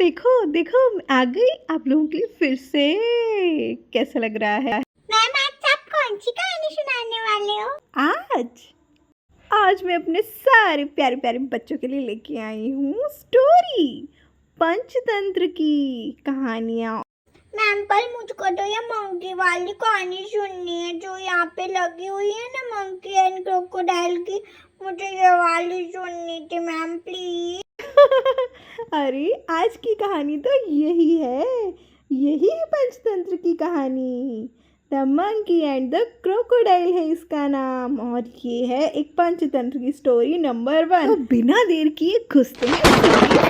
देखो देखो आ गई आप लोगों के लिए फिर से। कैसा लग रहा है? मैम आज आप कौन सी कहानी सुनाने वाले हो? आज आज मैं अपने सारे प्यारे प्यारे बच्चों के लिए लेके आई हूँ स्टोरी, पंचतंत्र की कहानियाँ। मैम पर मुझको तो ये मंकी वाली कहानी सुननी है जो यहाँ पे लगी हुई है ना, मंकी एंड क्रोकोडाइल की। मुझे ये वाली सुननी थी मैम, प्लीज। अरे आज की कहानी तो यही है पंचतंत्र की कहानी। The monkey and the crocodile है इसका नाम, और ये है एक पंचतंत्र की स्टोरी नंबर 1। तो बिना देर किए घुसते हैं इस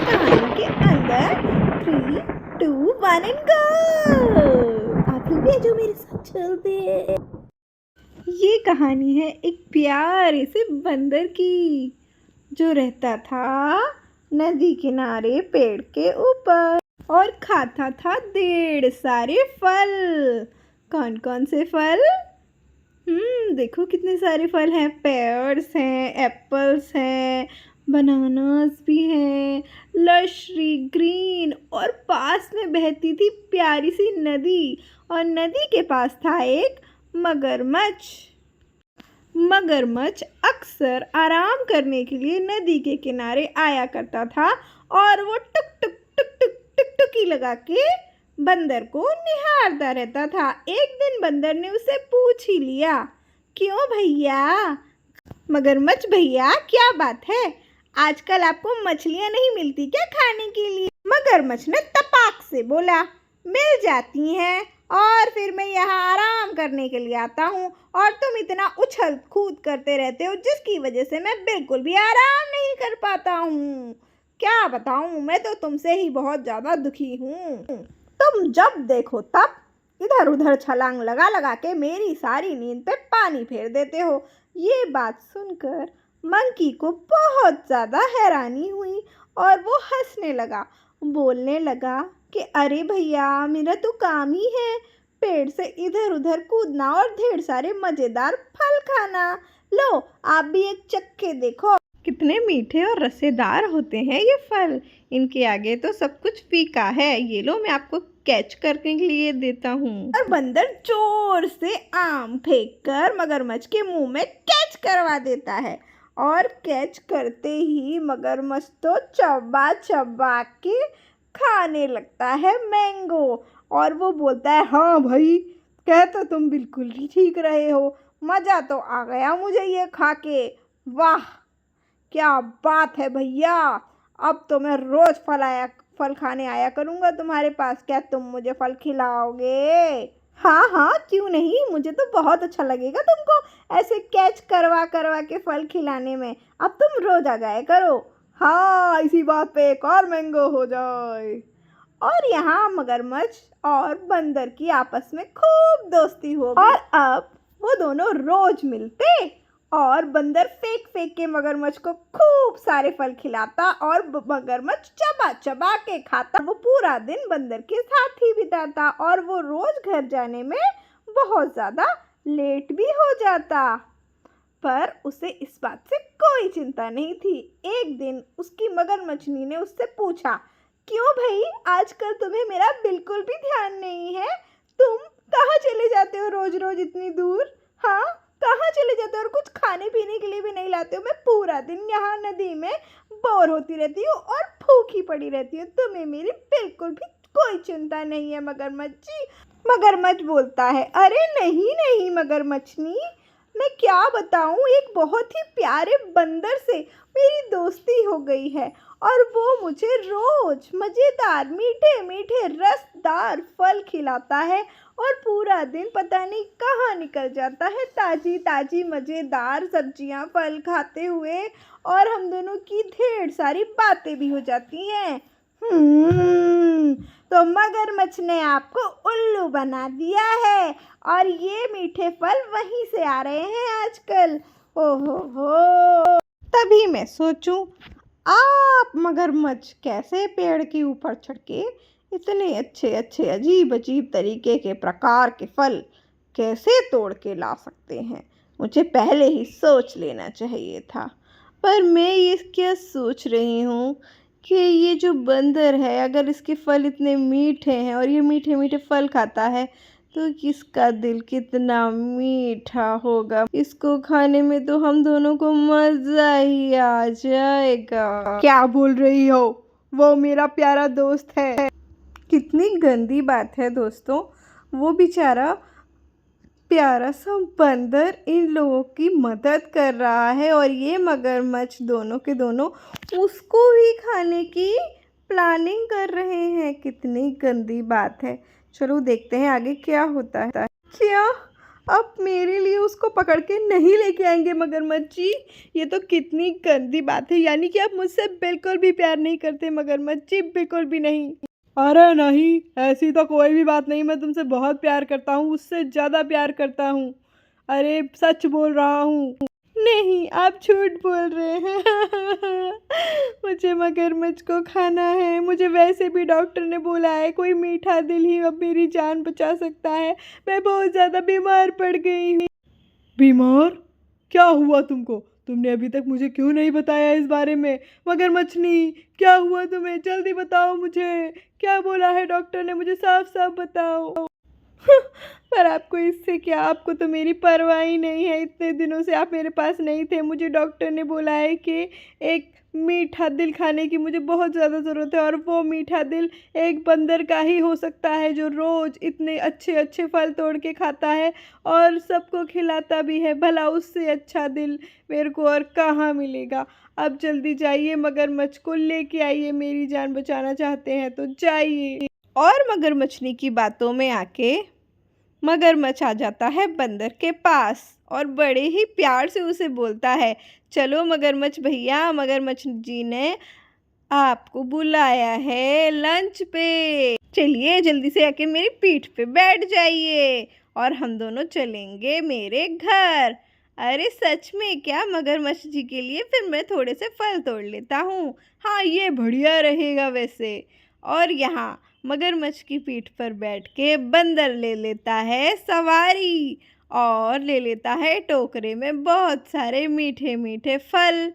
कहानी के अंदर। 3, 2, 1 एंड गो। आप लोग भी जो मेरे साथ चलते हैं। ये कहानी है एक प्यारे से बंदर की जो रहता था नदी किनारे पेड़ के ऊपर और खाता था ढेर सारे फल। कौन कौन से फल? देखो कितने सारे फल हैं। पेयर्स हैं, एप्पल्स हैं, बनानास भी हैं, लशरी ग्रीन, और पास में बहती थी प्यारी सी नदी, और नदी के पास था एक मगरमच्छ। मगरमच्छ अक्सर आराम करने के लिए नदी के किनारे आया करता था, और वो टुक टुक टुक टुक टुकटुकी लगा के बंदर को निहारता रहता था। एक दिन बंदर ने उसे पूछ ही लिया, क्यों भैया, मगरमच्छ भैया, क्या बात है, आजकल आपको मछलियाँ नहीं मिलती क्या खाने के लिए? मगरमच्छ ने तपाक से बोला, मिल जाती हैं, और फिर मैं यहाँ आराम करने के लिए आता हूँ, और तुम इतना उछल कूद करते रहते हो जिसकी वजह से मैं बिल्कुल भी आराम नहीं कर पाता हूँ। क्या बताऊँ, मैं तो तुमसे ही बहुत ज़्यादा दुखी हूँ। तुम जब देखो तब इधर उधर छलांग लगा लगा के मेरी सारी नींद पे पानी फेर देते हो। ये बात सुनकर मंकी को बहुत ज़्यादा हैरानी हुई और वो हंसने लगा, बोलने लगा कि अरे भैया, मेरा तो काम ही है पेड़ से इधर उधर कूदना और ढेर सारे मज़ेदार फल खाना। लो आप भी एक चक्के देखो, कितने मीठे और रसेदार होते हैं ये फल, इनके आगे तो सब कुछ फीका है। ये लो मैं आपको कैच करने के लिए देता हूँ। और बंदर जोर से आम फेंककर मगरमच्छ के मुंह में कैच करवा देता है, और कैच करते ही मगरमच्छ तो चबा चबा के खाने लगता है मैंगो, और वो बोलता है, हाँ भाई, कहते तुम बिल्कुल ही ठीक रहे हो, मज़ा तो आ गया मुझे ये खा के। वाह क्या बात है भैया, अब तो मैं रोज़ फल खाने आया करूँगा तुम्हारे पास, क्या तुम मुझे फल खिलाओगे? हाँ हाँ क्यों नहीं, मुझे तो बहुत अच्छा लगेगा तुमको ऐसे कैच करवा करवा के फल खिलाने में। अब तुम रोज़ आ जाया करो। हाँ, इसी बात पे एक और मैंगो हो जाए। और यहाँ मगरमच्छ और बंदर की आपस में खूब दोस्ती हो गई, और अब वो दोनों रोज मिलते, और बंदर फेंक फेंक के मगरमच्छ को खूब सारे फल खिलाता और मगरमच्छ चबा चबा के खाता। वो पूरा दिन बंदर के साथ ही बिताता, और वो रोज घर जाने में बहुत ज़्यादा लेट भी हो जाता, पर उसे इस बात से कोई चिंता नहीं थी। एक दिन उसकी मगरमच्छनी ने उससे पूछा, क्यों भाई, आजकल तुम्हें मेरा बिल्कुल भी ध्यान नहीं है, तुम कहाँ चले जाते हो रोज रोज इतनी दूर? हाँ, कहाँ चले जाते हो और कुछ खाने पीने के लिए भी नहीं लाते हो? मैं पूरा दिन यहाँ नदी में बोर होती रहती हूँ और भूखी पड़ी रहती हूँ, तुम्हें मेरी बिल्कुल भी कोई चिंता नहीं है मगरमच्छ जी। मगरमच्छ बोलता है, अरे नहीं नहीं मगरमच्छनी, मैं क्या बताऊँ, एक बहुत ही प्यारे बंदर से मेरी दोस्ती हो गई है, और वो मुझे रोज मज़ेदार मीठे मीठे रसदार फल खिलाता है, और पूरा दिन पता नहीं कहाँ निकल जाता है ताज़ी ताज़ी मज़ेदार सब्जियां फल खाते हुए, और हम दोनों की ढेर सारी बातें भी हो जाती हैं। तो मगरमच्छ ने आपको उल्लू बना दिया है, और ये मीठे फल वहीं से आ रहे हैं आजकल। ओहो हो, तभी मैं सोचूं, आप मगरमच्छ कैसे पेड़ के ऊपर चढ़ के इतने अच्छे अच्छे अजीब अजीब तरीके के प्रकार के फल कैसे तोड़ के ला सकते हैं? मुझे पहले ही सोच लेना चाहिए था, पर मैं ये क्या सोच रही हूँ कि ये जो बंदर है, अगर इसके फल इतने मीठे हैं और ये मीठे मीठे फल खाता है तो इसका दिल कितना मीठा होगा। इसको खाने में तो हम दोनों को मज़ा ही आ जाएगा। क्या बोल रही हो? वो मेरा प्यारा दोस्त है। कितनी गंदी बात है दोस्तों, वो बेचारा प्यारा सा बंदर इन लोगों की मदद कर रहा है और ये मगरमच्छ दोनों के दोनों उसको ही खाने की प्लानिंग कर रहे हैं। कितनी गंदी बात है। चलो देखते हैं आगे क्या होता है। क्या अब मेरे लिए उसको पकड़ के नहीं लेके आएंगे मगरमच्छ जी? ये तो कितनी गंदी बात है। यानी कि आप मुझसे बिल्कुल भी प्यार नहीं करते मगरमच्छ जी, बिल्कुल भी नहीं। अरे नहीं, ऐसी तो कोई भी बात नहीं। मैं तुमसे बहुत प्यार करता हूँ, उससे ज़्यादा प्यार करता हूँ। अरे सच बोल रहा हूँ। नहीं, आप झूठ बोल रहे हैं। मुझे मगरमच्छ को खाना है। मुझे वैसे भी डॉक्टर ने बोला है कोई मीठा दिल ही अब मेरी जान बचा सकता है। मैं बहुत ज़्यादा बीमार पड़ गई हूँ। बीमार? क्या हुआ तुमको? तुमने अभी तक मुझे क्यों नहीं बताया इस बारे में? मगरमच्छनी, क्या हुआ तुम्हें? जल्दी बताओ मुझे। क्या बोला है डॉक्टर ने? मुझे साफ साफ बताओ। पर आपको इससे क्या? आपको तो मेरी परवाह ही नहीं है। इतने दिनों से आप मेरे पास नहीं थे। मुझे डॉक्टर ने बोला है कि एक मीठा दिल खाने की मुझे बहुत ज़्यादा ज़रूरत है और वो मीठा दिल एक बंदर का ही हो सकता है जो रोज़ इतने अच्छे अच्छे फल तोड़ के खाता है और सबको खिलाता भी है। भला उससे अच्छा दिल मेरे को और कहाँ मिलेगा। अब जल्दी जाइए, मगरमच्छ को लेके आइए। मेरी जान बचाना चाहते हैं तो जाइए। और मगरमच्छनी की बातों में आके मगरमच्छ आ जाता है बंदर के पास और बड़े ही प्यार से उसे बोलता है, चलो मगरमच्छ भैया, मगरमच्छ जी ने आपको बुलाया है लंच पे। चलिए जल्दी से आके मेरी पीठ पे बैठ जाइए और हम दोनों चलेंगे मेरे घर। अरे सच में क्या? मगरमच्छ जी के लिए फिर मैं थोड़े से फल तोड़ लेता हूँ। हाँ, ये बढ़िया रहेगा वैसे। और यहाँ मगरमच्छ की पीठ पर बैठ के बंदर ले लेता है सवारी और ले लेता है टोकरे में बहुत सारे मीठे मीठे फल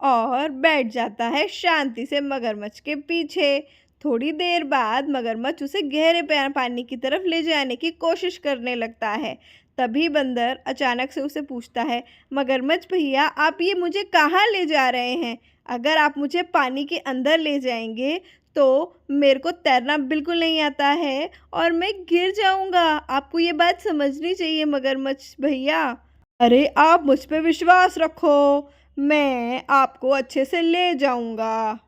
और बैठ जाता है शांति से मगरमच्छ के पीछे। थोड़ी देर बाद मगरमच्छ उसे गहरे पानी की तरफ ले जाने की कोशिश करने लगता है। तभी बंदर अचानक से उसे पूछता है, मगरमच्छ भैया, आप ये मुझे कहाँ ले जा रहे हैं? अगर आप मुझे पानी के अंदर ले जाएंगे तो मेरे को तैरना बिल्कुल नहीं आता है और मैं गिर जाऊंगा। आपको ये बात समझनी चाहिए मगरमच्छ भैया। अरे आप मुझ पे विश्वास रखो, मैं आपको अच्छे से ले जाऊंगा।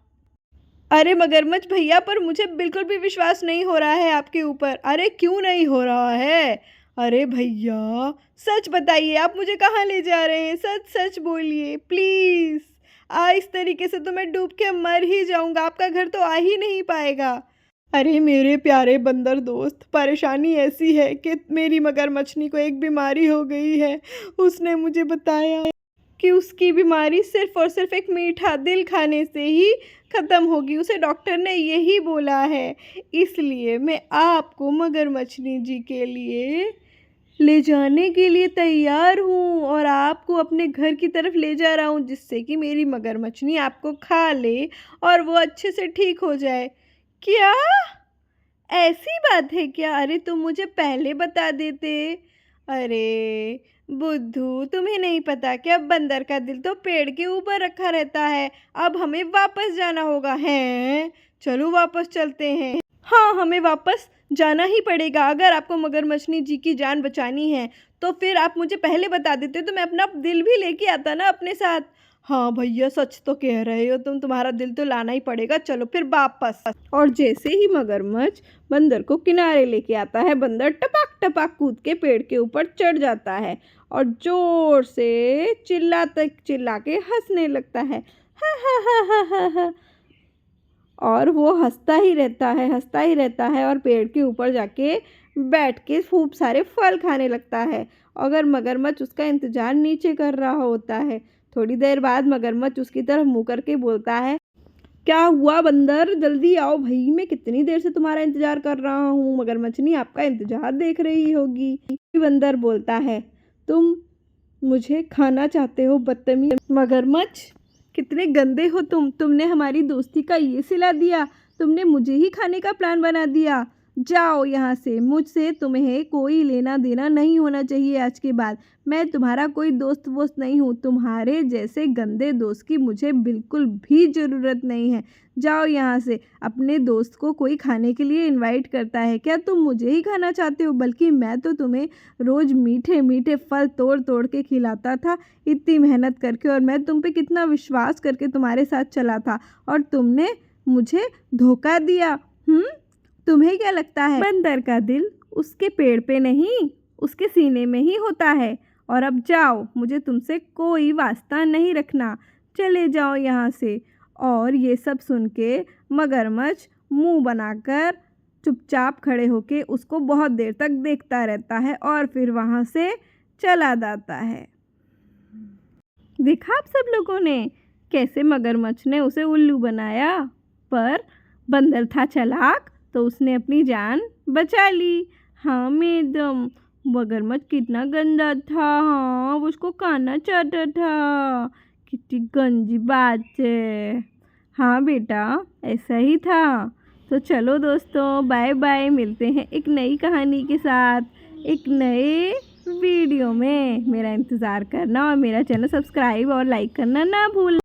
अरे मगरमच्छ भैया, पर मुझे बिल्कुल भी विश्वास नहीं हो रहा है आपके ऊपर। अरे क्यों नहीं हो रहा है? अरे भैया सच बताइए, आप मुझे कहाँ ले जा रहे हैं? सच सच बोलिए प्लीज़। इस तरीके से तो मैं डूब के मर ही जाऊंगा, आपका घर तो आ ही नहीं पाएगा। अरे मेरे प्यारे बंदर दोस्त, परेशानी ऐसी है कि मेरी मगरमच्छनी को एक बीमारी हो गई है। उसने मुझे बताया कि उसकी बीमारी सिर्फ और सिर्फ एक मीठा दिल खाने से ही ख़त्म होगी। उसे डॉक्टर ने यही बोला है। इसलिए मैं आपको मगरमच्छनी जी के लिए ले जाने के लिए तैयार हूँ और आपको अपने घर की तरफ ले जा रहा हूँ, जिससे कि मेरी मगरमच्छनी आपको खा ले और वो अच्छे से ठीक हो जाए। क्या ऐसी बात है क्या? अरे तुम मुझे पहले बता देते। अरे बुद्धू, तुम्हें नहीं पता क्या? बंदर का दिल तो पेड़ के ऊपर रखा रहता है। अब हमें वापस जाना होगा। हैं? चलो वापस चलते हैं। हाँ, हमें वापस जाना ही पड़ेगा। अगर आपको मगरमच्छनी जी की जान बचानी है तो फिर आप मुझे पहले बता देते तो मैं अपना दिल भी लेके आता ना अपने साथ। हाँ भैया, सच तो कह रहे हो तुम, तुम्हारा दिल तो लाना ही पड़ेगा। चलो फिर वापस। और जैसे ही मगरमच्छ बंदर को किनारे लेके आता है, बंदर टपाक टपाक कूद के पेड़ के ऊपर चढ़ जाता है और जोर से चिल्ला के हंसने लगता है। हा हा हा हा हा हा। और वो हंसता ही रहता है और पेड़ के ऊपर जाके बैठ के खूब सारे फल खाने लगता है। अगर मगरमच्छ उसका इंतज़ार नीचे कर रहा होता है। थोड़ी देर बाद मगरमच्छ उसकी तरफ मुँह करके बोलता है, क्या हुआ बंदर? जल्दी आओ भाई, मैं कितनी देर से तुम्हारा इंतज़ार कर रहा हूँ। मगरमच्छनी आपका इंतज़ार देख रही होगी। बंदर बोलता है, तुम मुझे खाना चाहते हो बदतमीज। मगरमच्छ कितने गंदे हो तुमने हमारी दोस्ती का ये सिला दिया, तुमने मुझे ही खाने का प्लान बना दिया। जाओ यहाँ से, मुझसे तुम्हें कोई लेना देना नहीं होना चाहिए आज के बाद। मैं तुम्हारा कोई दोस्त वोस्त नहीं हूँ, तुम्हारे जैसे गंदे दोस्त की मुझे बिल्कुल भी ज़रूरत नहीं है। जाओ यहाँ से। अपने दोस्त को कोई खाने के लिए इनवाइट करता है क्या? तुम मुझे ही खाना चाहते हो? बल्कि मैं तो तुम्हें रोज़ मीठे मीठे फल तोड़ तोड़ के खिलाता था, इतनी मेहनत करके, और मैं तुम पे कितना विश्वास करके तुम्हारे साथ चला था, और तुमने मुझे धोखा दिया। तुम्हें क्या लगता है बंदर का दिल उसके पेड़ पे नहीं, उसके सीने में ही होता है? और अब जाओ, मुझे तुमसे कोई वास्ता नहीं रखना, चले जाओ यहाँ से। और ये सब सुन के मगरमच्छ मुंह बनाकर चुपचाप खड़े होके उसको बहुत देर तक देखता रहता है और फिर वहाँ से चला जाता है। देखा आप सब लोगों ने कैसे मगरमच्छ ने उसे उल्लू बनाया, पर बंदर था चालाक तो उसने अपनी जान बचा ली। हाँ मैडम, मगरमच्छ कितना गंदा था, हाँ वो उसको खाना चाहता था। कितनी गंदी बात है। हाँ बेटा, ऐसा ही था। तो चलो दोस्तों, बाय बाय, मिलते हैं एक नई कहानी के साथ एक नए वीडियो में। मेरा इंतज़ार करना और मेरा चैनल सब्सक्राइब और लाइक करना ना भूलना।